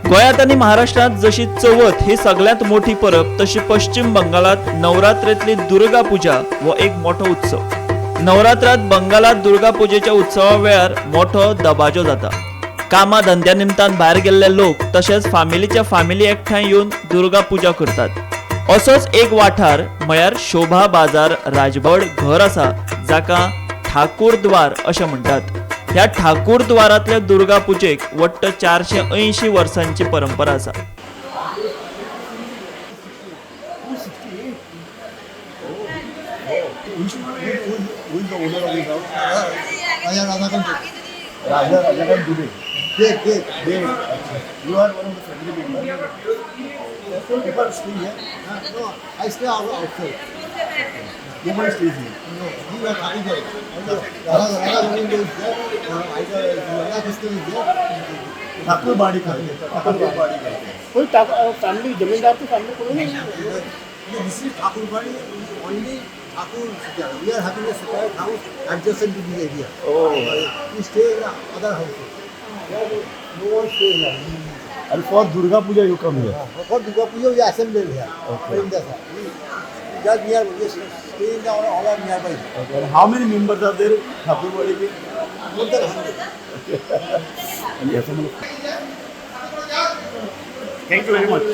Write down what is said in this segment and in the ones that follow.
गोयात आणि महाराष्ट्रात जशी चवथ ही सगळ्यात मोठी परब, तशी पश्चिम बंगालात नवरात्रेतली दुर्गा पूजा हो एक मोठो उत्सव. नवरात्रात बंगालात दुर्गा पूजेच्या उत्सवा वेळार मोठो दबाजो जाता. कामा धंद्या निमतान भायर गेल्ले लोक तशेंच फामिलीच्या फामिली एकठांय येवन दुर्गा पूजा करतात. असोच एक वाठार म्हळ्यार शोभा बाजार राजभड घर आसा, जाका ठाकूर द्वार अशें म्हणटात. ह्या ठाकूर द्वारांतल्या दुर्गा पुजेक वट्ट 480 वर्सांची परंपरा आसा. ठाकुर बाड़ी फैमिली जमींदार की फैमिली को नहीं. This is Thakur Badi, only Thakur. We are having a separate house adjacent to this area. Oh. We stay in other houses. No one stays here. And for Durga Puja you come here? For Durga Puja we assemble here. Okay. In the just near, we stay in the all are nearby. Okay. And how many members are there Thakur Badi ke? More than 100. Okay. Yes, thank you very much.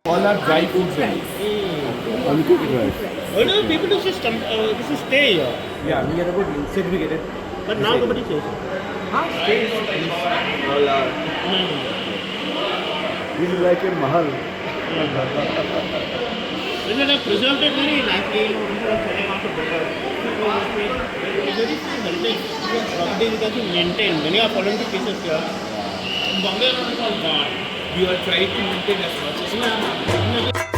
All are dry foods rice. Uncooked rice. Earlier people used to stay here. Yeah, we are about segregated. But now nobody stays. All are. This is like a mahal. They have preserved it very nicely, instead of selling out to beggars. It's very heritage property which has been maintained. Many are fallen to pieces here. In Bombay, it's all gone. You are trying to maintain as much as possible.